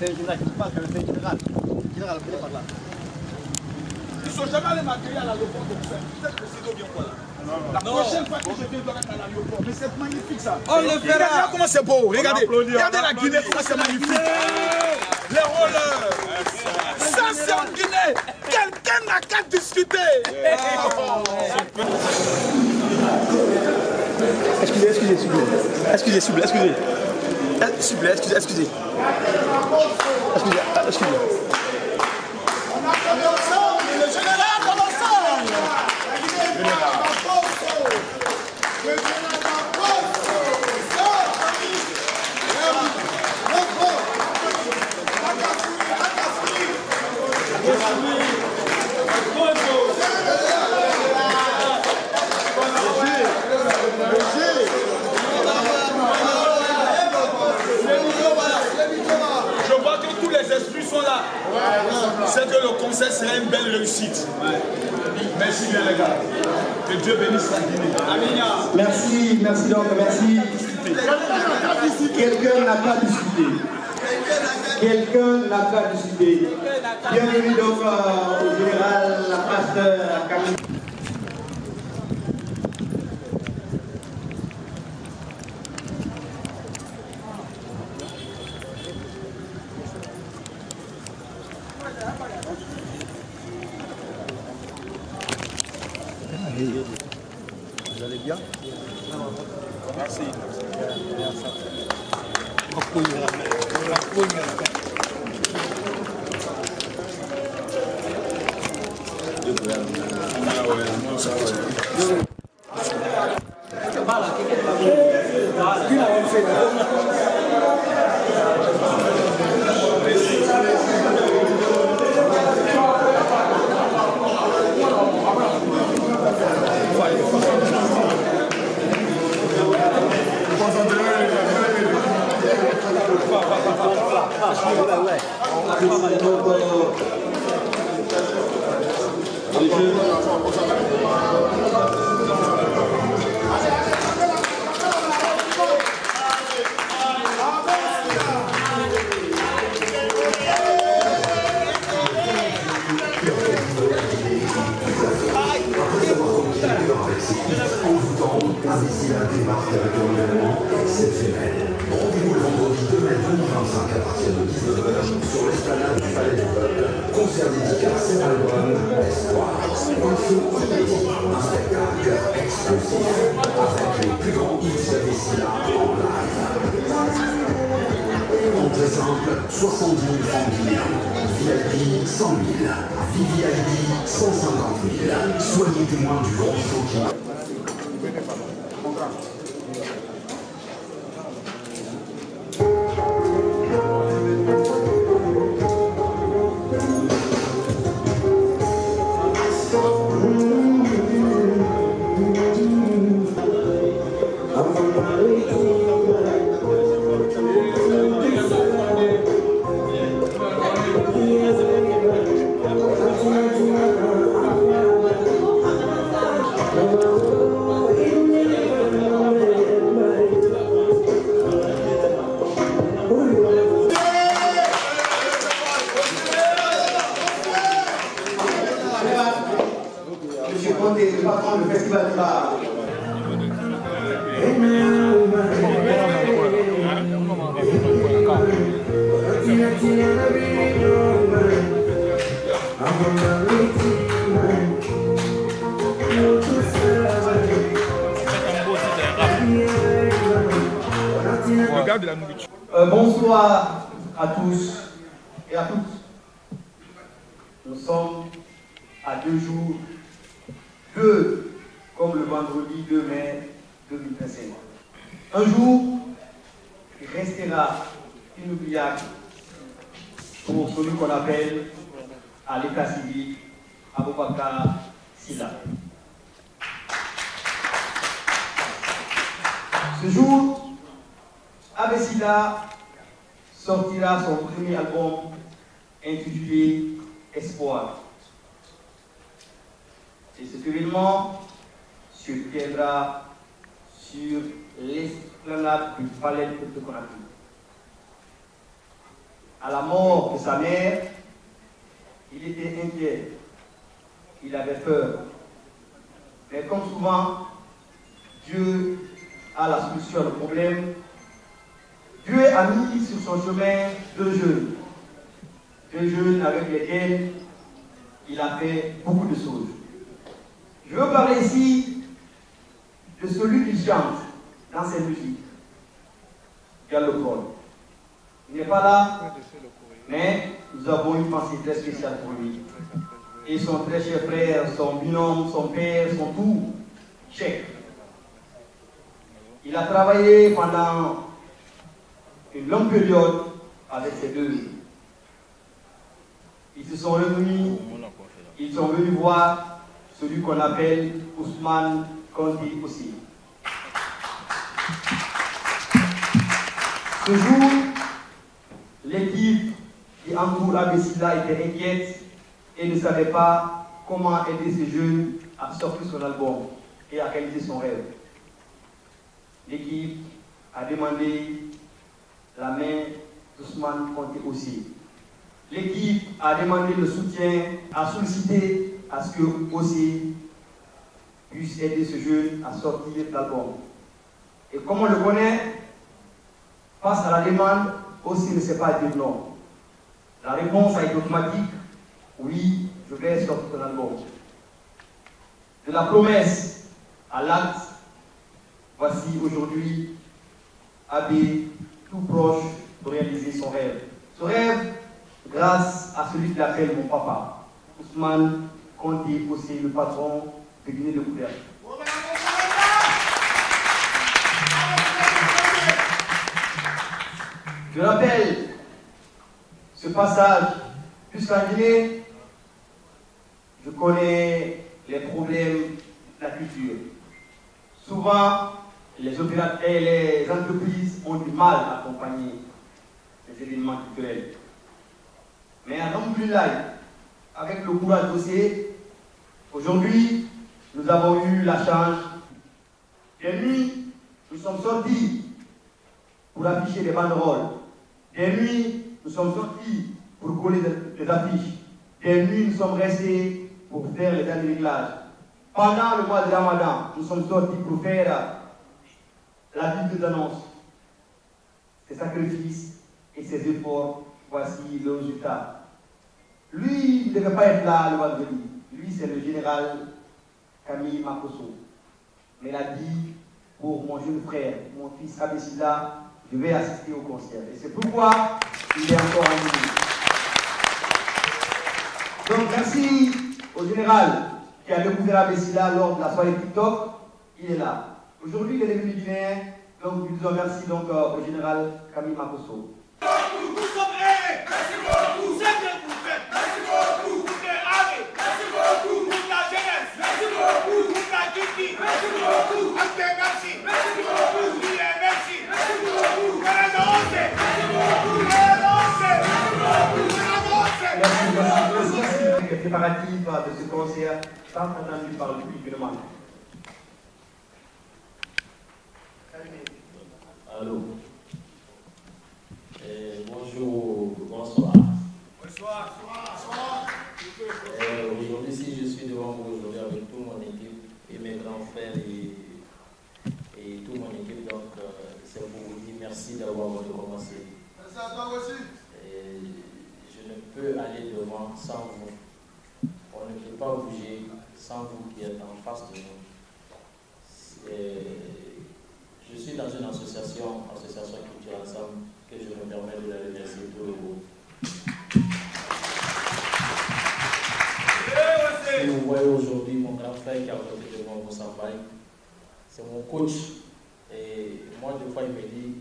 un général qui parle, c'est un général. Général, venez par là. Ils ne sont jamais allés m'accueillir à l'aéroport comme ça. Peut-être que c'est bien quoi là. La prochaine fois que je viens, je dois être à l'aéroport. Mais c'est magnifique ça. On le fera. Regardez comment c'est beau. Regardez. Regardez la Guinée, comment c'est magnifique. Les rollers. Ça c'est en Guinée. Quelqu'un n'a qu'à discuter. Excusez, s'il vous plaît. Excusez. Excusez. Le général dans l'ensemble. Je vois que tous les esprits sont là. C'est que le concert serait une belle réussite. Merci bien les gars. Que Dieu bénisse la Guinée. Amina. Merci donc, merci. Quelqu'un n'a pas discuté. Bienvenue donc au général, la pasteur Camille. Vous allez bien? Merci. Rendez-vous le vendredi 2 mai 2025 à partir de 19h sur l'esplanade du Palais des Peuples. Concert dédicace à l'album Espoir. Un show inédit, un spectacle explosif avec les plus grands hits de Messina en live. Entrée simple, 70 000 francs guinéens. VIP 100 000. VVIP 150 000. Soyez témoins du grand show qui... Monsieur Conté, le patron du festival du bar. Regarde la nourriture. Bonsoir à tous et à toutes. Nous sommes à 2 jours, comme le vendredi 2 mai 2025. Un jour qui restera inoubliable pour celui qu'on appelle à l'état civil Aboubakar Silla. Ce jour, Abbé Silla sortira son premier album intitulé Espoir. Et cet événement se tiendra sur l'esplanade du Palais de Conakry. à la mort de sa mère, il était inquiet, il avait peur. Mais comme souvent, Dieu a la solution au problème. Dieu a mis sur son chemin deux jeunes avec lesquels il a fait beaucoup de choses. Je veux parler ici de celui qui chante dans ses musiques, Diallo Paul. Il n'est pas là, mais nous avons une pensée très spéciale pour lui. Et son très cher frère, son binôme, son père, son tout, Cheikh. Il a travaillé pendant une longue période avec ces deux. Ils se sont réunis, ils sont venus voir celui qu'on appelle Ousmane Kondi aussi. Ce jour, l'équipe qui entoure Abessila était inquiète et ne savait pas comment aider ces jeunes à sortir son album et à réaliser son rêve. L'équipe a demandé la main d'Ousmane Konté aussi. L'équipe a demandé le soutien, a sollicité à ce que aussi puisse aider ce jeune à sortir de l'album. Et comme on le connaît, face à la demande, aussi ne sait pas dire non. La réponse a été automatique, oui, je vais sortir ton album. De la promesse à l'acte, voici aujourd'hui Abbé tout proche de réaliser son rêve. Ce rêve, grâce à celui qu'il appelle mon papa, Ousmane Konté aussi, le patron de Guinée de Couvercle. Je rappelle ce passage jusqu'en Guinée. Je connais les problèmes de la culture. Souvent, les entreprises ont du mal à accompagner les événements culturels. Mais à Alhamdoulilah, avec le courage dossier, aujourd'hui, nous avons eu la chance. Des nuits, nous sommes sortis pour afficher des banderoles. Des nuits, nous sommes sortis pour coller des affiches. Des nuits, nous sommes restés pour faire les derniers réglages. Pendant le mois de Ramadan, nous sommes sortis pour faire la Bible des annonces. Ses sacrifices et ses efforts, voici le résultat. Lui, il ne devait pas être là le vendredi. Lui, c'est le général Camille Makosso. Mais il a dit, pour mon jeune frère, mon fils Abessila, je vais assister au concert. Et c'est pourquoi il est encore en ligne. Donc merci au général qui a découvert Abessila lors de la soirée TikTok. Il est là. Aujourd'hui, il est devenu guinéen. Donc nous disons merci donc, au général Camille Makosso. Nous sommes aidés. Merci beaucoup. C'est bien que vous faites. Merci beaucoup. Pour les armées. Merci beaucoup. Pour la jeunesse. Merci beaucoup. Pour la Kiki. Merci beaucoup. Merci. Merci beaucoup. Merci. Merci beaucoup. Les préparatifs de ce concert sont entendus par le public demande. Allô. Bonjour, bonsoir. Bonsoir. Aujourd'hui, si je suis devant vous aujourd'hui avec toute mon équipe et mes grands frères et toute mon équipe, donc c'est pour vous dire merci d'avoir recommencé. Merci à toi aussi. Je ne peux aller devant sans vous. On ne peut pas bouger sans vous qui êtes en face de nous. Je suis dans une association culturelle ensemble, que je me permets de la remercier tout le monde. Si vous voyez aujourd'hui mon grand frère qui a voté devant vous sans bail, c'est mon coach. Et moi, des fois, il me dit,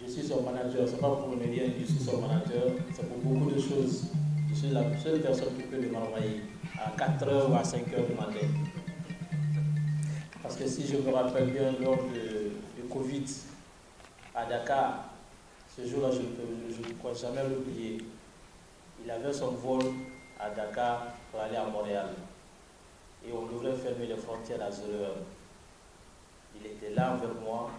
je suis son manager. C'est pas pour me dire que je suis son manager, c'est pour beaucoup de choses. Je suis la seule personne qui peut m'envoyer à 4h ou à 5h du matin. Parce que si je me rappelle bien, lors de Covid à Dakar, ce jour-là, je ne pourrais jamais l'oublier. Il avait son vol à Dakar pour aller à Montréal. Et on devrait fermer les frontières à 0h. Il était là envers moi.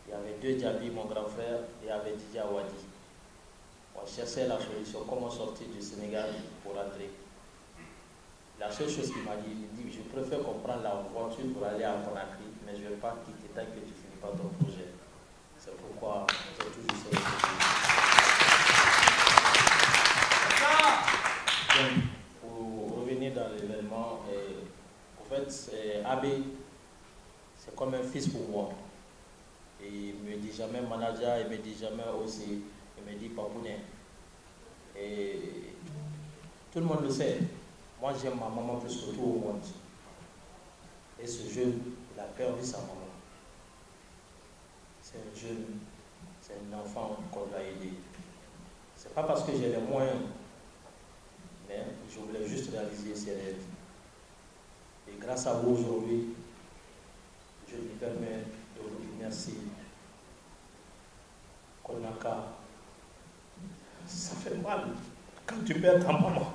Il y avait deux Djabi, mon grand frère, et il y avait Didier Awadi. On cherchait la solution, comment sortir du Sénégal pour rentrer. La seule chose qu'il m'a dit, il dit, je préfère qu'on prenne la voiture pour aller à Conakry, mais je ne vais pas quitter tant que tu ne finis pas ton projet. C'est pourquoi j'ai toujours cette donc, pour revenir dans l'événement, en fait, Abbé, c'est comme un fils pour moi. Et il me dit jamais manager, il me dit jamais aussi, il me dit papounet. Et tout le monde le sait. Moi, j'aime ma maman plus que tout au monde. Et ce jeune, il a perdu sa maman. C'est un jeune, c'est un enfant qu'on doit aider. C'est pas parce que j'ai les moyens, mais je voulais juste réaliser ses rêves. Et grâce à vous aujourd'hui, je lui permets de vous dire merci. Konaka, ça fait mal quand tu perds ta maman.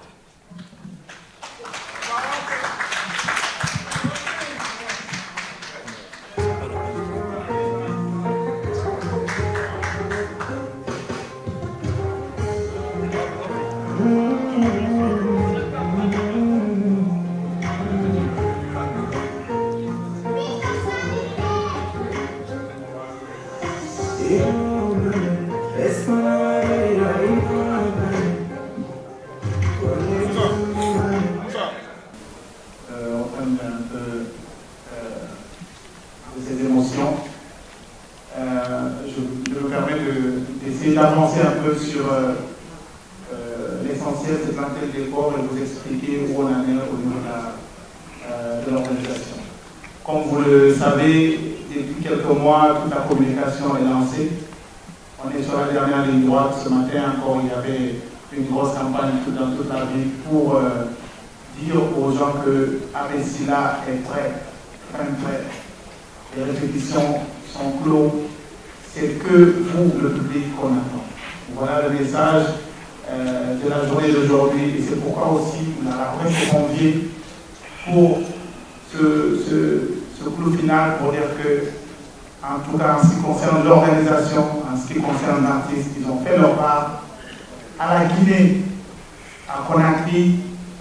D'avancer un peu sur l'essentiel, c'est planter le décor et vous expliquer où on en est au niveau de l'organisation. Comme vous le savez, depuis quelques mois, toute la communication est lancée. On est sur la dernière ligne droite. Ce matin encore, il y avait une grosse campagne dans toute la ville pour dire aux gens que Abbé Sylla est prêt, prêt. Les répétitions sont clos. C'est que vous, le public, qu'on attend. Voilà le message de la journée d'aujourd'hui. Et c'est pourquoi aussi la presse est conviée pour ce clou final, pour dire que, en tout cas, en ce qui concerne l'organisation, en ce qui concerne l'artiste, ils ont fait leur part à la Guinée, à Conakry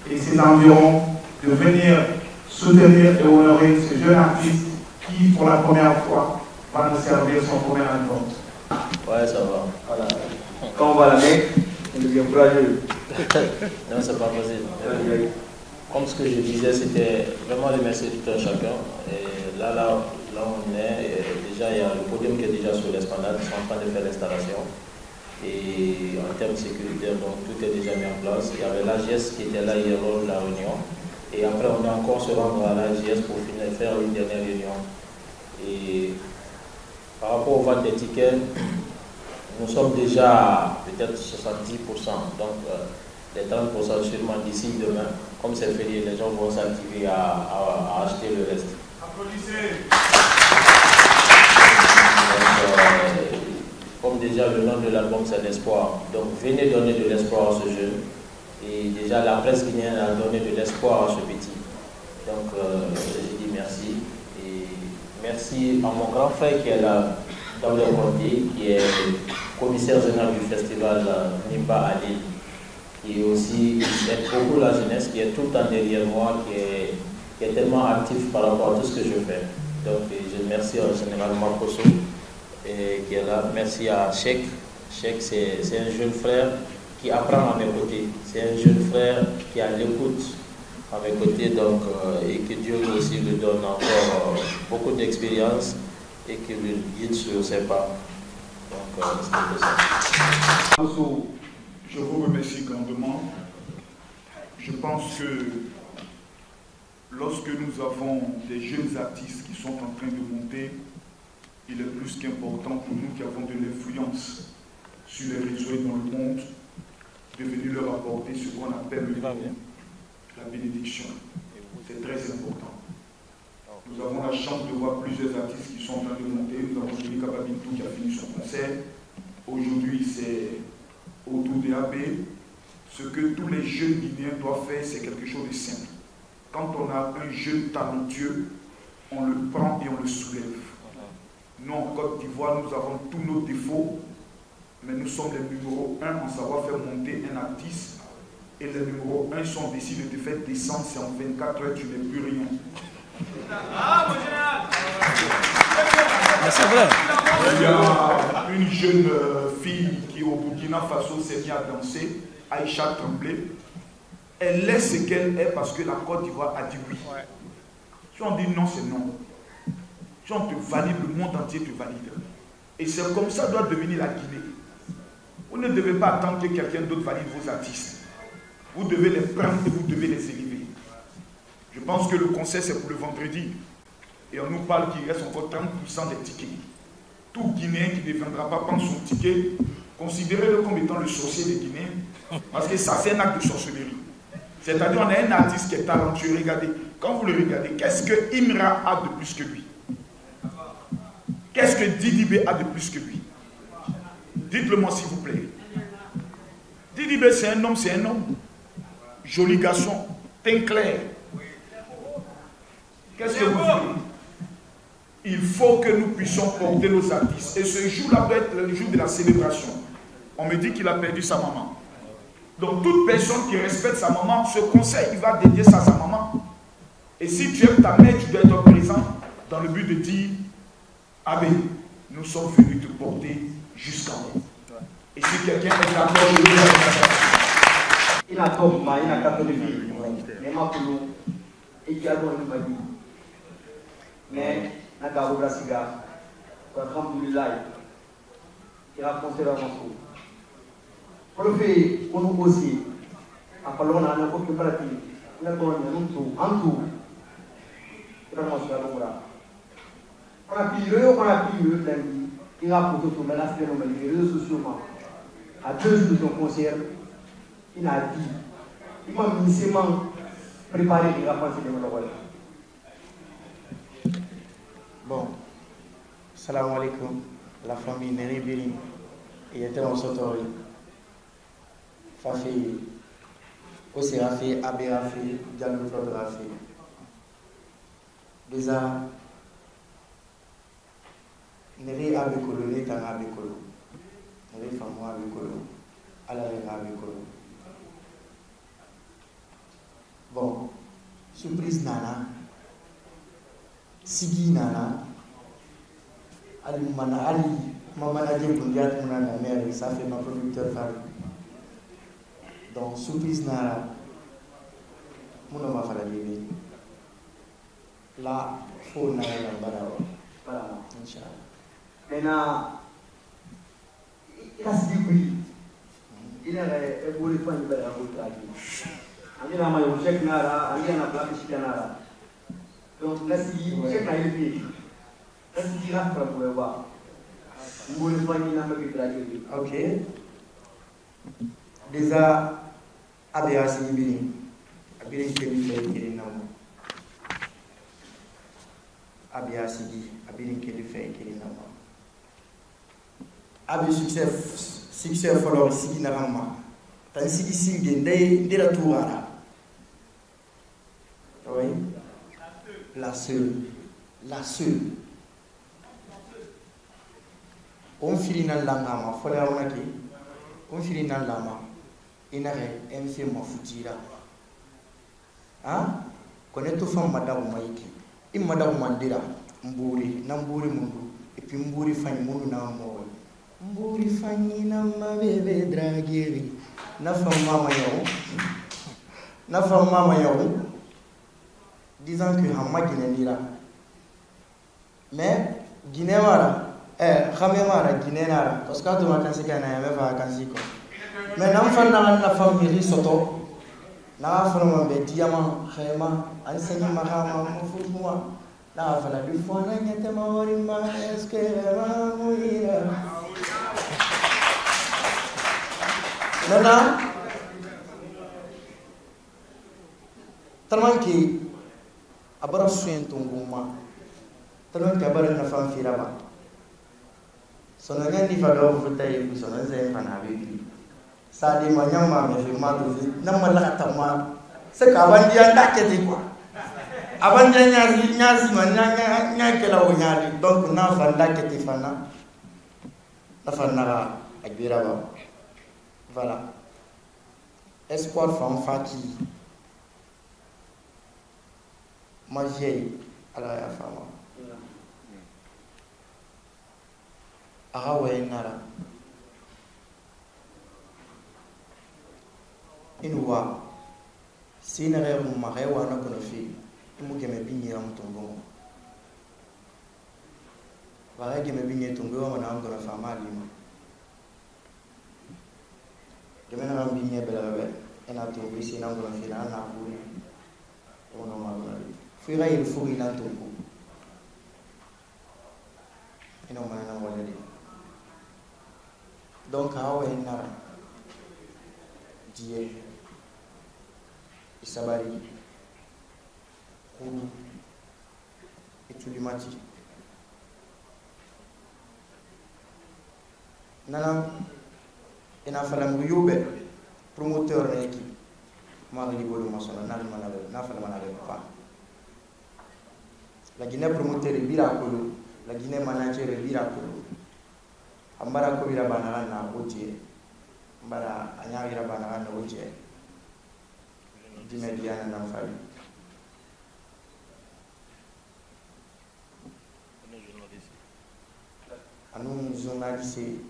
et ses environs, de venir soutenir et honorer ce jeune artiste qui, pour la première fois, va nous servir son premier album. Ouais, ça va. Voilà. Quand on va la mettre, on devient courageux. Non, c'est pas possible. Comme ce que je disais, c'était vraiment remercier tout un chacun. Et là on est, déjà il y a le podium qui est déjà sur l'esplanade, ils sont en train de faire l'installation. Et en termes sécuritaires, donc tout est déjà mis en place. Il y avait l'AGS qui était là hier lors de la réunion. Et après, on a encore se rendre à l'AGS pour finir faire une dernière réunion. Et par rapport aux ventes des tickets, nous sommes déjà à peut-être 70%. Donc, les 30% sûrement d'ici demain. Comme c'est férié, les gens vont s'activer à acheter le reste. Applaudissez. Donc, comme déjà le nom de l'album c'est l'espoir, donc venez donner de l'espoir à ce jeune. Et déjà la presse guinéenne a donné de l'espoir à ce petit. Donc je dis merci. Et merci à mon grand frère qui est là, Gabriel Condier, qui est commissaire général du festival Nimba à Lille, qui est aussi aide beaucoup la jeunesse, qui est tout le temps derrière moi, qui est tellement actif par rapport à tout ce que je fais. Donc je remercie au général Marcoso qui est là. Merci à Cheikh. Cheikh, c'est un jeune frère qui apprend à mes côtés. C'est un jeune frère qui a l'écoute à mes côtés, donc, et que Dieu aussi lui donne encore beaucoup d'expérience et qui lui guide sur ses pas. Donc, c'est ça. Je vous remercie grandement. Je pense que lorsque nous avons des jeunes artistes qui sont en train de monter, il est plus qu'important pour nous qui avons de l'influence sur les réseaux et dans le monde, de venir leur apporter ce qu'on appelle la bénédiction. C'est très important. Nous avons la chance de voir plusieurs artistes qui sont en train de monter. Nous avons Julie Kababintou qui a fini son concert. Aujourd'hui, c'est autour des AB. Ce que tous les jeunes Guinéens doivent faire, c'est quelque chose de simple. Quand on a un jeune talentueux, on le prend et on le soulève. Nous, en Côte d'Ivoire, nous avons tous nos défauts, mais nous sommes les numéros 1 en savoir faire monter un artiste. Et les numéros 1 sont décidés de te faire descendre, c'est en 24 heures, tu n'es plus rien. C'est vrai. Il y a une jeune fille qui au Burkina Faso s'est mise à danser, Aïcha Tremblay. Elle est ce qu'elle est parce que la Côte d'Ivoire a dit oui. Si on dit non, c'est non. Si on te valide, le monde entier te valide. Et c'est comme ça doit devenir la Guinée. Vous ne devez pas attendre que quelqu'un d'autre valide vos artistes. Vous devez les prendre et vous devez les élever. Je pense que le conseil c'est pour le vendredi. Et on nous parle qu'il reste encore 30% des tickets. Tout Guinéen qui ne viendra pas prendre son ticket, considérez-le comme étant le sorcier des Guinéens. Parce que ça, c'est un acte de sorcellerie. C'est-à-dire, on a un artiste qui est talentueux. Regardez, quand vous le regardez, qu'est-ce que Imra a de plus que lui? Qu'est-ce que Didibé a de plus que lui? Dites-le moi s'il vous plaît. Didibé, c'est un homme, c'est un homme. Joli garçon, teint clair. Qu'est-ce que vous voulez? Il faut que nous puissions porter nos artistes. Et ce jour-là doit être le jour de la célébration. On me dit qu'il a perdu sa maman. Donc toute personne qui respecte sa maman, ce conseil, il va dédier ça à sa maman. Et si tu aimes ta mère, tu dois être présent dans le but de dire, Abbé, nous sommes venus te porter jusqu'en haut. Et si quelqu'un est d'accord, je vais dire, il a comme ma, il a 14 filles, mais ma poule, et qui a bon une famille. Mais, n'a qu'à ouvrir la cigare, pour alhamdoulilah, il a conservé un morceau. Pour le fait, on nous aussi, à parler, on a un peu de pratique, on a un peu en tout, vraiment, c'est la bonne. On a pillé, il a pour tout, mais là, c'est les réseaux sociaux, à 2 jours de son concert, il a dit, il m'a minimum préparé les rapports de mon. Bon, salam alaikum, la famille Neri Birim, et était en Sotori. Fafi, aussi Rafi, Abbé Rafi, Diallo Claude Rafi. Déjà, Neri Abekolo, Netan Abekolo, Neri Famo Abekolo, Alain Abekolo. Bon, surprise Nana, Sigi Nana, Ali Mana, Ali, ma manager Bundiat Mouna, ma mère, ça fait ma producteur Farid. Donc, surprise Nana, mon nom va faire la vie. Là, il faut Nana Barawa. Voilà. Inch'Allah. Maintenant, il a dit oui. Il a voulu faire une belle rencontre. Il a un chèque Nara, il a un plat de chicken Nara. Donc, là, si il chèque Nara, il est payé. Là, si il a un plat pour le voir. Il voulait faire une belle rencontre. Ok. Déjà, Abbé Assi Birim. Abirin Keli Fay Keli Namu. Abbé Assi Abirin Keli Fay Keli Namu. Abbé succès follow Sigi Narama. Tan Sigi Singe, Ndé la Tourara. Oui. La seule. La seule. On finit dans l'angama, faut la remarquer. On finit dans l'ama. Il n'a rien fait ma foutira. Hein? Connais-tu femme madame Maïki? Il madame Mandira, Mbouri, Nambouri Mundu, et puis Mbouri Fanny Mundu Namor. Mbouri Fanny Nama bébé dragueri. Na femme maman yao. Na femme maman yao. Disant que Hama Guinée là. Mais Guinée Mara, Khamemara Guinée Nara, parce que tu m'as cassé qu'un aimé va casser quoi. Mais non, la famille soto. Na fama be diamant, khayma, enseigne mahama, moufouma. Na fala du fond, n'yete maorima, est-ce que ma mouira? Maintenant, tellement que abara soin tonguma, tellement que abara na femme firaba. Son agent n'y va pas vous tailler, son agent n'a pas Sadi manyama me fi ma do nan mallaka tamma sai ka ban dia ndake ti quoi aban dia nyaasi man nya kala o nyaali donc na fa ndake ti fana na fa na avec Biraba. Voilà. Espoir femme faki. Moi j'ai à la femme. Arawe nara. Inouwa. Si n'a rien mon mari ou un autre fait, il m'a jamais bien en tombant. Voilà que me bien tombé, on a encore fait mal. Je me n'ai pas bien belle, et a tombé, c'est un grand final, n'a voulu. On a mal. Fuira il faut il a tombé. Et non, on a volé. Donc, à où est Nara? Dieu. Isabari, Kourou, et Tulimati. Nana, il a fallu un yoube, promoteur de l'équipe. Moi, je dis pas. La Guinée promoteur est Birakolo, la Guinée manager est Birakolo. Ambara Kobira Banana, Otier. Ambara Anyavira Banana, Otier. D'immédiat dans la famille. Nous journalistes,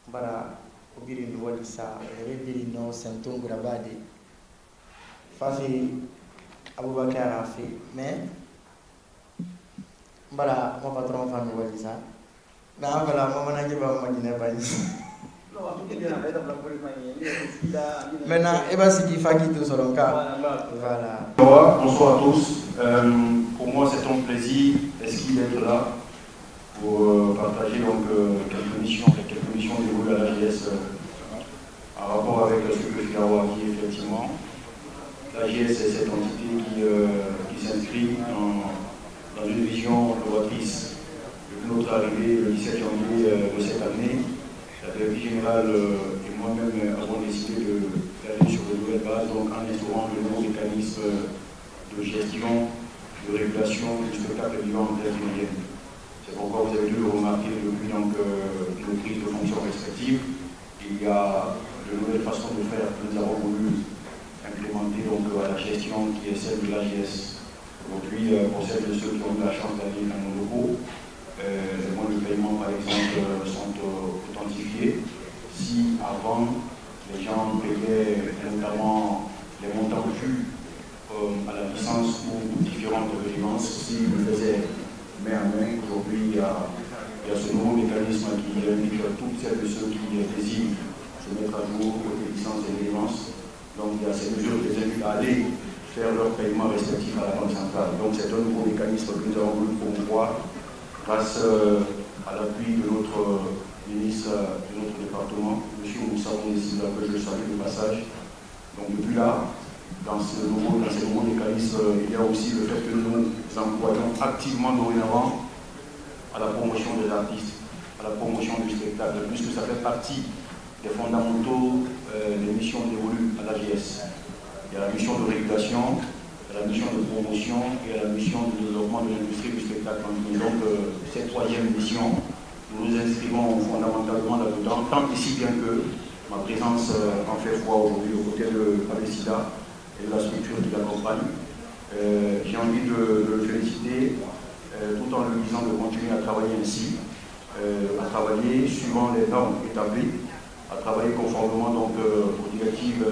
bara obiri ni wali sa rebiri no senton grabade fafi Abubakar Afi mais bara mon patron famille wali sa na bala mama na jiba ma dina bani maintenant Ebasiki Faki tout sur cas voilà. Bonsoir à tous. Pour moi c'est un plaisir d'être là pour partager donc quelques missions déroulées à l'AGS en rapport avec ce que Figaro a dit effectivement. L'AGS est cette entité qui s'inscrit dans une vision novatrice. Depuis notre arrivée le 17 janvier de cette année, la directrice générale et moi-même avons décidé d'aller sur de nouvelles bases, donc en instaurant de nouveaux mécanismes de gestion, de régulation du spectacle vivant en terre guinéenne. C'est pourquoi vous avez dû le remarquer depuis donc, nos prises de fonctions respectives. Il y a de nouvelles façons de faire que nous avons voulu implémenter donc, à la gestion qui est celle de l'AGS. Aujourd'hui, pour celles de ceux qui ont eu la chance d'aller dans nos locaux, les modes de paiement par exemple sont authentifiés. Si avant les gens payaient notamment les montants dus à la licence ou différentes redevances, s'ils le faisaient main à main, aujourd'hui il y a ce nouveau mécanisme qui invite toutes celles et ceux qui désirent se mettre à jour côté licence et redevances. Donc il y a ces mesures qui les invitent à aller faire leur paiement respectif à la Banque centrale. Donc c'est un nouveau mécanisme que nous avons voulu promouvoir grâce à l'appui de notre ministre de notre département, M. Moussa Mounesida, que je salue de passage. Donc depuis là, dans ces nouveaux mécanismes, il y a aussi le fait que nous employons activement dorénavant à la promotion des artistes, à la promotion du spectacle, puisque ça fait partie des fondamentaux des missions dévolues à l'AGS. Il y a la mission de régulation, il y a la mission de promotion et il y a la mission de développement de l'industrie du spectacle. Donc cette troisième mission, nous nous inscrivons fondamentalement là-dedans, tant ici bien que ma présence en fait foi aujourd'hui aux côtés de Abessida et de la structure qui l'accompagne. J'ai envie de le féliciter tout en lui disant de continuer à travailler ainsi, à travailler suivant les normes établies, à travailler conformément donc, aux directives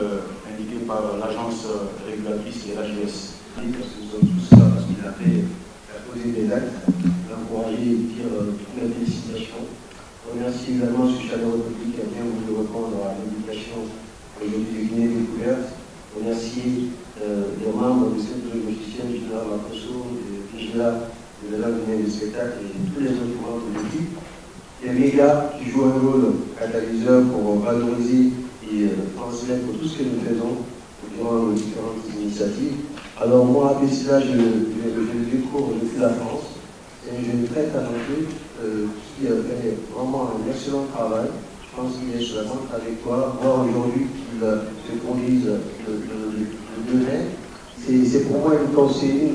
indiquées par l'agence régulatrice qui est l'AGS. Parce que nous sommes tous là parce qu'il a fait poser des actes, l'encourager et dire toutes les félicitations. On remercie également ce chaleureux public qui a bien voulu répondre à l'invitation aujourd'hui de Guinée Découverte. Remercier les membres de cette logicielle, Gina Makoso, Gina de la Guinée du spectacle et tous les autres membres de l'équipe. Les médias qui jouent un rôle catalyseur pour valoriser et transmettre tout ce que nous faisons durant nos différentes initiatives. Alors moi, à Bessila, je découvre depuis la France. C'est une jeune très talentueuse qui fait vraiment un excellent travail. Je pense qu'il est sur la grande trajectoire. Moi, aujourd'hui, qu'il se produise le 2 mai, c'est pour moi une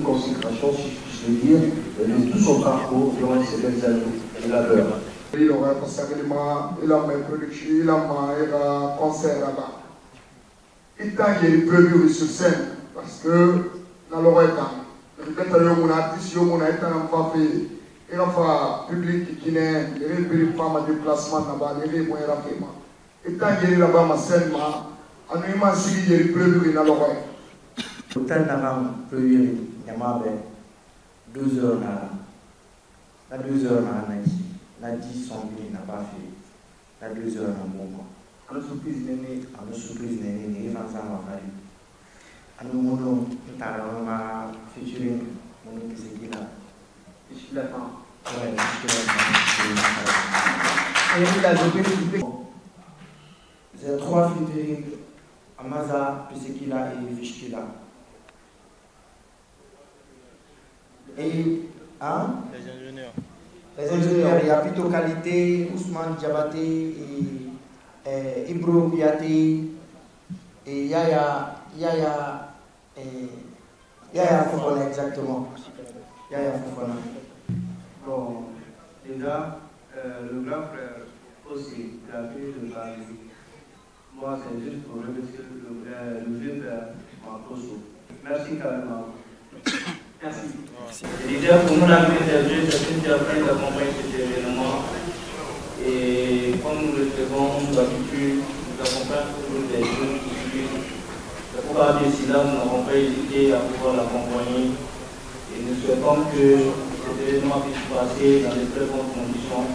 consécration, si je puis le dire, de tout son parcours durant ces belles années de labeur. Il aurait possiblement, il a mes productions, il a un concert là-bas. Il est prévu sur scène parce que dans l'oreille, peut-être qu'il y a un artiste, il y a un il y a un public qui est les femmes de déplacement là-bas, les moyens rapidement. Et tant qu'il est là-bas, ma scène, on a un prévu dans l'oreille. Autant d'avant prévu, il y a 12 heures là. 12 heures là, on a dit son billet n'a pas fait. La 2 heures là, bon. À nos surprises, il va s'en faire. À nos monos, nous avons featuring mon qui est là. Je suis là. Ouais, je suis là. J'ai 3 featuring, Amaza, Pisekila et Fishkila. Et, hein? Les ingénieurs, il y a Pito Qualité, Ousmane Diabaté, et Ibro Biaté, et Yaya Fofana, exactement. Yaya Fofana. Bon, déjà, le grand frère aussi, il a fait de parler. Moi, c'est juste pour remercier le vieux père Marcoso. Merci carrément. Merci. Déjà, pour nous, la interview, c'est une thérapie d'accompagner cet événement. Et comme nous le faisons d'habitude, nous accompagnons toujours des jeunes qui suivent. C'est pourquoi d'ici là, nous n'avons pas hésité à pouvoir l'accompagner. Et nous souhaitons que cet événement puisse passer dans de très bonnes conditions.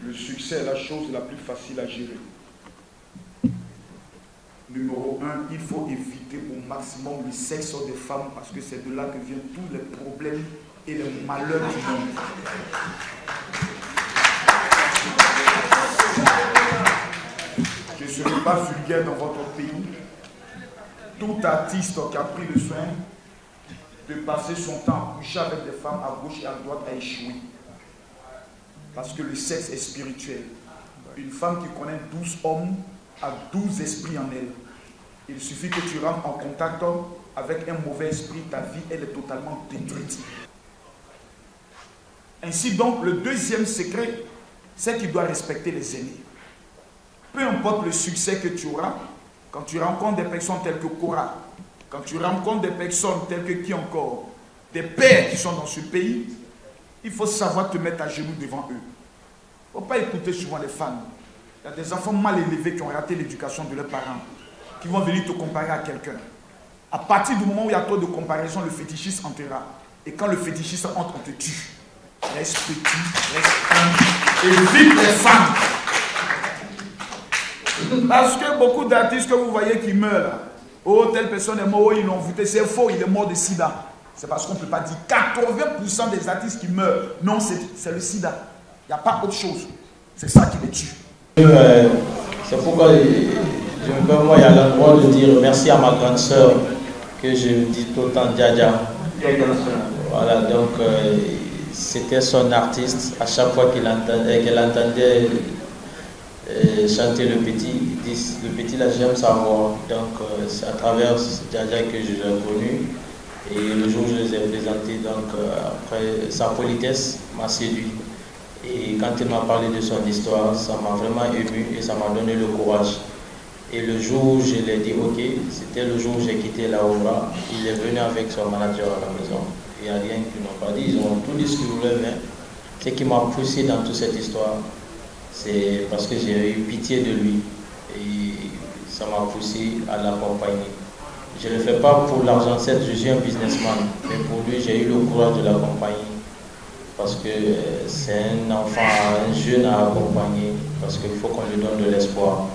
Le succès est la chose la plus facile à gérer. Numéro 1, il faut éviter au maximum le sexe des femmes parce que c'est de là que viennent tous les problèmes et les malheurs du monde. Je ne serai pas vulgaire dans votre pays. Tout artiste qui a pris le soin de passer son temps à coucher avec des femmes à gauche et à droite a échoué. Parce que le sexe est spirituel. Une femme qui connaît 12 hommes a 12 esprits en elle. Il suffit que tu rentres en contact avec un mauvais esprit, ta vie elle est totalement détruite. Ainsi donc, le deuxième secret, c'est qu'il doit respecter les aînés. Peu importe le succès que tu auras, quand tu rencontres des personnes telles que Cora, quand tu rencontres des personnes telles que qui encore, des pères qui sont dans ce pays, il faut savoir te mettre à genoux devant eux. Il ne faut pas écouter souvent les femmes. Il y a des enfants mal élevés qui ont raté l'éducation de leurs parents, qui vont venir te comparer à quelqu'un. À partir du moment où il y a trop de comparaison, le fétichisme entrera. Et quand le fétichisme entre, on te tue. Reste petit, reste humble, évite les femmes. Parce que beaucoup d'artistes que vous voyez qui meurent, oh telle personne est morte, oh ils l'ont voûté, c'est faux, il est mort de sida. C'est parce qu'on ne peut pas dire 80% des artistes qui meurent. Non, c'est le sida. Il n'y a pas autre chose. C'est ça qui les tue. C'est pourquoi je me permets à l'endroit de dire merci à ma grande sœur que je dis tout le temps Djadja. Voilà, donc c'était son artiste. À chaque fois qu'elle entendait chanter le petit là j'aime sa voix. Donc c'est à travers Djadja que je l'ai connu. Et le jour où je les ai présentés, donc après sa politesse m'a séduit. Et quand il m'a parlé de son histoire, ça m'a vraiment ému et ça m'a donné le courage. Et le jour où je l'ai dit ok, c'était le jour où j'ai quitté la Oura. Il est venu avec son manager à la maison. Il n'y a rien qu'ils n'ont pas dit, ils ont tout dit ce qu'ils voulaient, mais ce qui m'a poussé dans toute cette histoire, c'est parce que j'ai eu pitié de lui. Et ça m'a poussé à l'accompagner. Je ne le fais pas pour l'argent, je suis un businessman, mais pour lui, j'ai eu le courage de l'accompagner. Parce que c'est un enfant, un jeune à accompagner, parce qu'il faut qu'on lui donne de l'espoir.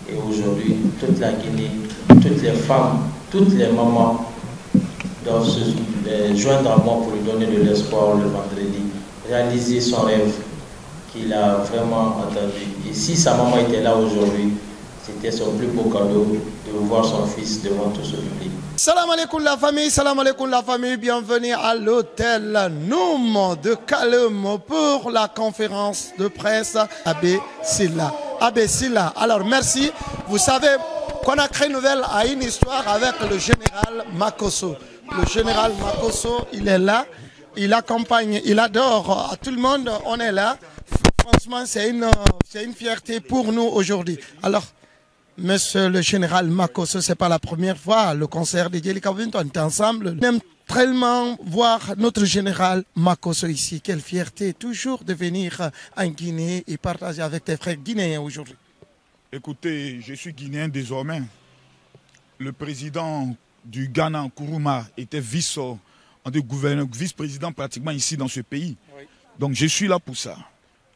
Et aujourd'hui, toute la Guinée, toutes les femmes, toutes les mamans doivent se joindre à moi pour lui donner de l'espoir le vendredi, réaliser son rêve qu'il a vraiment attendu. Et si sa maman était là aujourd'hui, c'était son plus beau cadeau de voir son fils devant tout ce public. Salam alaikum la famille, bienvenue à l'hôtel Noum de Kalem pour la conférence de presse Abbé Silla. Alors merci, vous savez qu'on a créé une nouvelle à une histoire avec le général Makosso. Le général Makosso, il est là, il accompagne, il adore à tout le monde, on est là. franchement, c'est une fierté pour nous aujourd'hui. Alors, monsieur le général Makosso, ce n'est pas la première fois, le concert de Djelika Winton, on était ensemble. On aime tellement voir notre général Makosso ici. Quelle fierté toujours de venir en Guinée et partager avec tes frères guinéens aujourd'hui. Écoutez, je suis guinéen désormais. Le président du Ghana, Nkrumah, était vice-président pratiquement ici dans ce pays. Oui. Donc je suis là pour ça.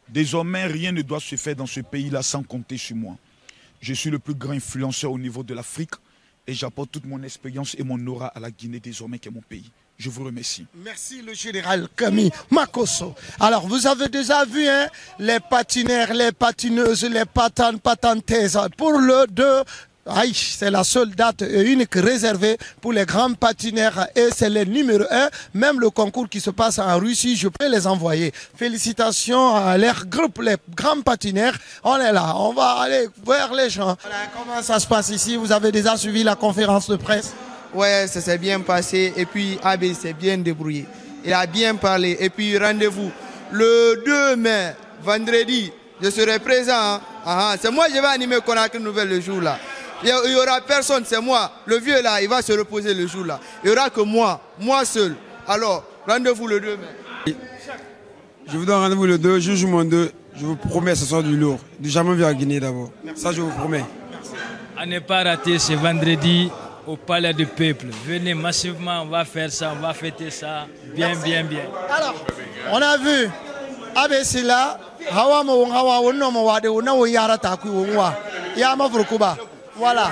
Désormais, rien ne doit se faire dans ce pays-là sans compter sur moi. Je suis le plus grand influenceur au niveau de l'Afrique et j'apporte toute mon expérience et mon aura à la Guinée désormais qui est mon pays. Je vous remercie. Merci le général Camille Makosso. Alors vous avez déjà vu hein, les patineurs, les patineuses, les patantaises. Pour le 2, c'est la seule date unique réservée pour les grands patineurs et c'est le numéro 1. Même le concours qui se passe en Russie, je peux les envoyer. Félicitations à leur groupe, les grands patineurs. On est là, on va aller vers les gens. Voilà, comment ça se passe ici? Vous avez déjà suivi la conférence de presse? Ouais, ça s'est bien passé et puis AB s'est bien débrouillé. Il a bien parlé et puis rendez-vous le 2 mai, vendredi, je serai présent. C'est moi, je vais animer Conakry Nouvelle le jour là. Il n'y aura personne, c'est moi. Le vieux là, il va se reposer le jour là. Il n'y aura que moi seul. Alors, rendez-vous le 2 mai. Je vous donne rendez-vous le 2, je joue mon 2. Je vous promets ce soir du lourd. Du jamais vu à Guinée d'abord. Ça, je vous promets. À ne pas rater ce vendredi au Palais du Peuple. Venez massivement, on va faire ça, on va fêter ça. Bien, bien, bien. Alors, on a vu Abessila, voilà.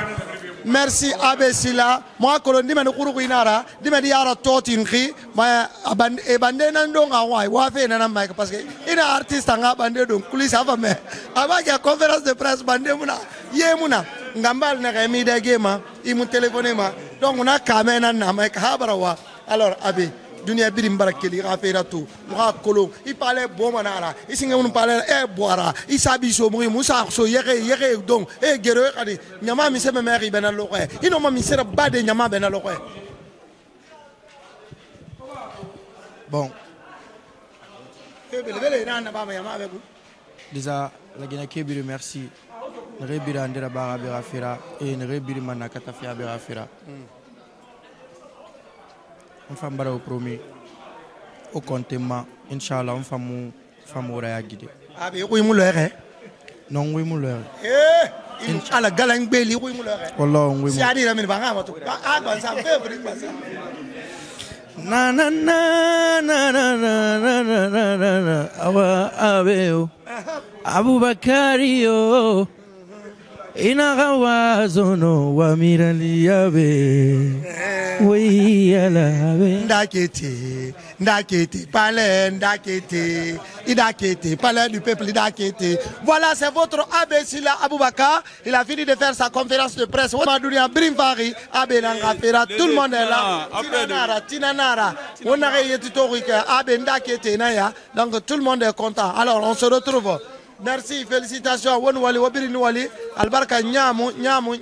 Merci Abessila. Moi, quand on dit que nous inara, dit que yara totinki, mais abandé nandong awai, wafe nana mic parce que il a artiste anga bandé donc coulisses avant mais avant qu'il y a conférence de presse bandé muna, yemuna, ngambal na kami de game, il m'a téléphoné ma, donc on a kamena na mic habarawa. Alors Abé. Dunia birim barakeli rafera tout moi kolo il parlait bon manara il singa on parlait boira il sabi so mo musa so yere donc gero kadi nyama mi se me meri bena lokwe ino ma mi sera bade nyama bena lokwe bon déjà la Guinée qui remercie ne rebira ndera bara berafera et ne rebira manakata fia berafera. On fa mbara au promis au comptement inchallah on fa mu famora guider abi ko mu lere non oui mu lere ala galang beli ko mu lere wallah on oui si adi ramin ba ngama to ba sa favorite ba sa na na na na na na awa abeo Abubakario inagawazono wa miraliabe oui alabe ndakete palais ndakete idakete palais du peuple idakete. Voilà, c'est votre Abessila Aboubakar. Il a fini de faire sa conférence de presse. Madounia Brimvari Abenanga Fera, tout le monde est là. Tinanara on a ndakete naya. Donc tout le monde est content. Alors on se retrouve. Merci, félicitations. Albarka Nyamu. Merci,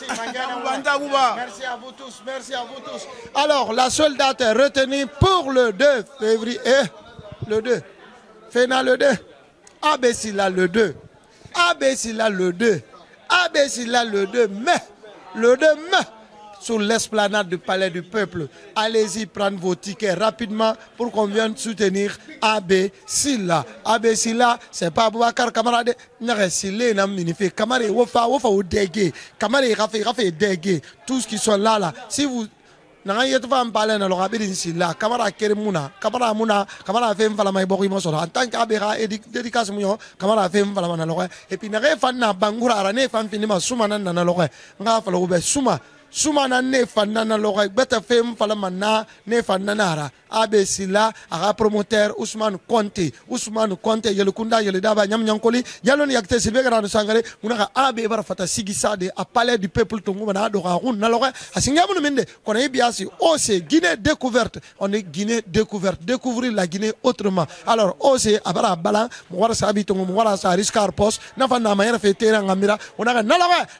merci à vous tous, merci à vous tous. Alors, la seule date est retenue pour le 2 février. Le 2. Fena le 2. Abessila le 2. Abessila le 2. Abessila le 2 mai. Le 2 mai. Sur l'esplanade du Palais du Peuple. Allez-y prendre vos tickets rapidement pour qu'on vienne soutenir Abessila. Abessila, c'est pas Aboubacar camarade. N'arrêtez pas de camarade. Wofa ou dégué. Camarade Rafa dégué. Tous qui sont là. Si vous n'avez pas parlé de l'Abessila, camarade Kerimuna, camarade Muna, camarade Fem Falama Borimo en tant qu'Abera dédicace Mouyon, camarade Fem Falama Naloé. Et puis n'arrêtez pas de Bangoura, Rane Fam Finima, Soumana Naloé. N'a fallu Souma. Soumana ne fanana lorek beta fem falamana ne fanana Abessila ara promoteur Ousmane Conte yelukunda yeledaba nyam nyankoli yalon yakte sibegara no sangare munaka abe bara fata sigisade a Palais du Peuple tongu bana do run na lorek asingamu mende kona biasi OC Guinée découverte. On est Guinée découverte, découvrir la Guinée autrement. Alors OC abara bala mwara sabi tongu mwara sa riscar post na fana mayera fetera ngamira on a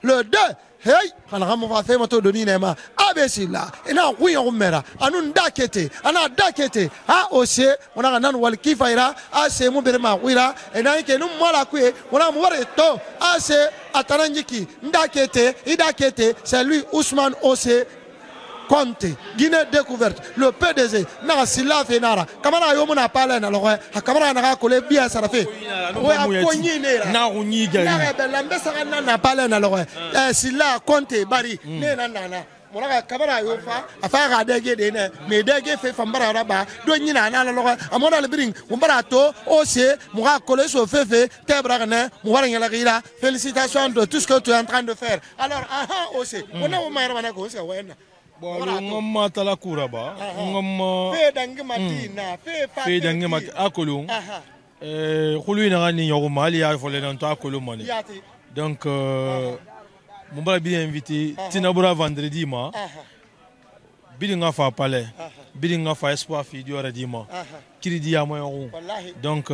le 2 hey kana ga mo fa fe moto doni ne ma abesila ina wi on mera anun dakete ana dakete ha ose ona ga nan wal kifaira ase mu bere ma wira ina ke num mala ku ona mo ware to ase ataranjiki ndakete idakete c'est lui Ousmane Ose Conte, Guinée découverte, le PDG, n'a sila fenara. Kamara yo mona pala na lowe, kamara na ko le bien ça fait. Ouais a cogné na runi ga. Na be lambe sara na pala na lowe. Sila Conte bari ne na na. Mona kamara yo fa afa ga dege de ne, me dege fe fambara raba, do nyina na na lowe. Amona le bring, mbara to Ose, mora coller so fefe, tebra ne, mora ngela gira. Félicitations de tout ce que tu es en train de faire. Alors aha Ose, on a au maire na ko se wena. ngomma tala kuraba ngomma fe dangi matina fe dangi mat akolu khulu ina ngani nyogo mali ya fole nan to akolu mani donc mon bala bien invité tinabura vendredi ma bilinga fa palais bilinga fa espoir fi di ora di ma kridi ya moyo donc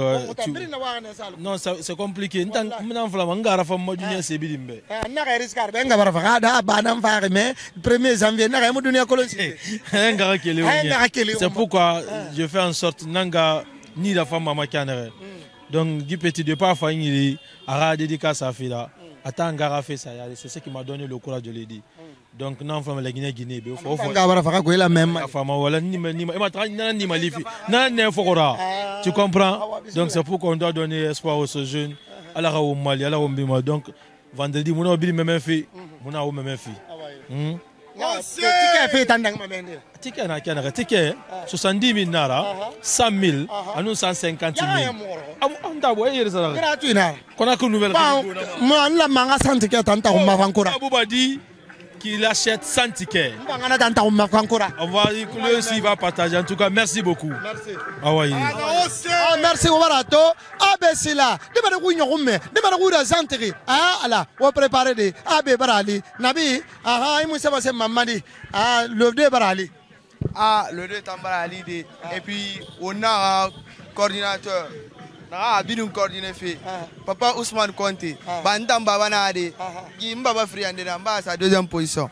non c'est compliqué ntan fla ngara fa ma dunia se bilimbe na ga riskar be ngara fa da ba nan fa mais 1er janvier na ga mu dunia kolonsi ngara kele c'est pourquoi je fais en sorte nanga ni la femme mama kanere donc du petit de pas fa ngiri ara dédicace à fila atanga fait ça c'est ce qui m'a donné le courage de le dire. Donc non femme la Guinée be faut la même femme wala ni malifi na ne fokora tu comprends donc c'est pourquoi on doit donner espoir aux jeunes ala ra au Mali ala au Bima donc vendredi mon obi même fait mon a même fait ticket fait tandang mamende ticket na kana ticket 70 000 nara 100 000 anu 150 000 anda boye yirza gratuit na kona ko nouvelle moi la manga 100 ticket tanta ko mafankura Abouba dit qu'il achète 100 tickets. On va il va partager. En tout cas, merci beaucoup. Merci. Ah ouais. Merci Obarato. Abesila. Demande où nous met. Demande où les enterrer. Ah là. On prépare des. Abe Barali. Nabi. Ah il m'a dit mamadi. Ah le deux Barali. Ah le deux Tambarali. Et puis on a un coordinateur. Na bidun coordonné fait papa Ousmane Conte bandam baba na ade gi mbaba friande na ba sa deuxième position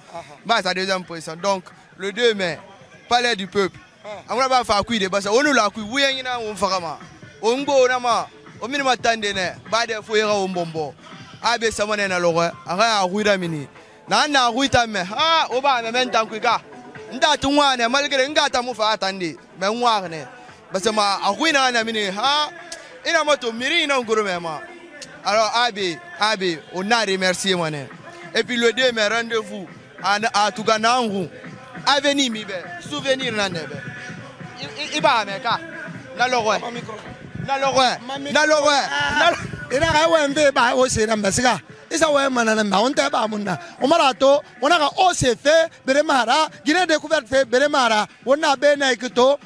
donc le 2 mai palais du peuple amra ba fa kuide basa onu la ku wuyen na won fakama ongo na ma o minima tande ne ba de fo yera o mbombo abe samane na logo aga aguira mini na aguita me o ba me mentan ku ga nda tunwane malgré ngata mu fa atande me nwagne basa ma aguina na mini ina moto miri ina ngoro mema. Alors Abe on a remercié moné. Et puis le 2 mai rendez-vous à Touganangu. Avenir mi be souvenir na nebe. Iba meka. Na lorwe. Ina ga wembe ba o se na mbasika. Isa we manana ma on te ba munna. O marato ona ga o se fe bere mara Guinée découverte fe bere mara ona be na ikito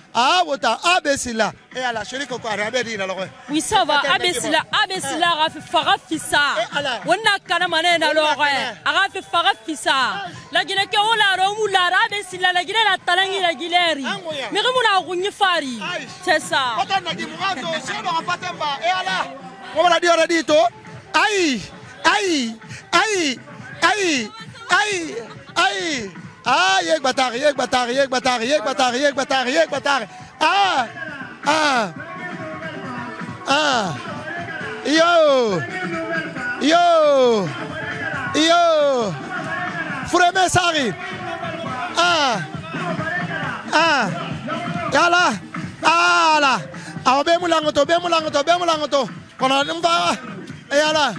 wota abesila et à la chérie ko arabe di na lo. Oui ça va abesila rafi farafisa. Ona kana manena lo rafi farafisa. La Guinée ke ola ro mula abesila la Guinée la talangi la gileri. Mais remuna gunyi fari. C'est ça. Ota na di mugazo se no patemba et ala. On va dire radito. Aïe. Yek batari. Yo. Freme Sari. Yala. Ala. Be mulangoto. Kono nimba. Yala.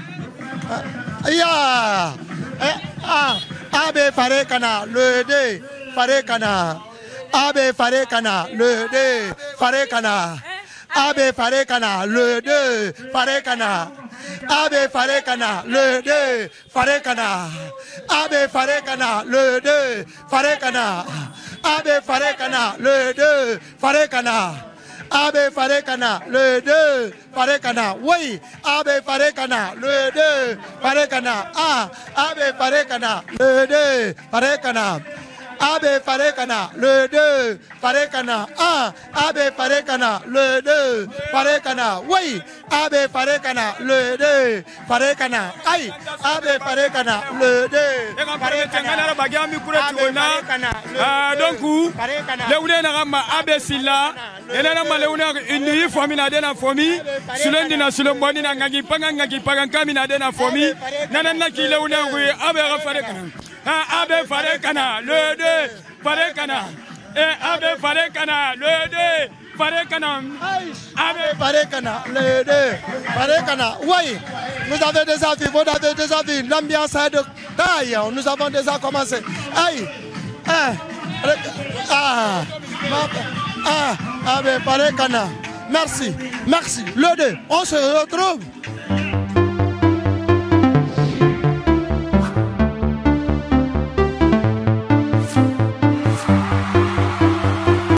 Abe Farekana, le dé, Farekana. Abe Farekana, le dé, Farekana. Abe Farekana, le dé, Farekana. Abe Farekana, le dé, Farekana. Abe Farekana, le dé, Farekana. Abe Farekana, le dé, Farekana. Abe Farekana, le 2, Farekana, oui, Abe Farekana, le 2, Farekana, Abe Farekana, le 2, Farekana, Abe Farekana, le 2, Farekana, 1, Abe Farekana, le 2, Farekana, oui, Abe Farekana, le 2, Farekana, aïe, Abe Farekana, le 2, Farekana, donc, Léoné Narama, Abe Silla, et là, Léoné, une famille n'a pas famille, Sulendi n'a sur le boni n'a pas Pangankami n'a pas famille, Nanana qui Léoné, Abe Farekana, Abe Farekana, le 2, Farekana, et Abe Farekana, le 2, Farekana, Abe Farekana, le 2, Farekana, oui, nous avons déjà vu, vous avez déjà vu l'ambiance de taille, nous avons déjà commencé. Aïe, Abe Farekana, merci, merci, le 2, on se retrouve.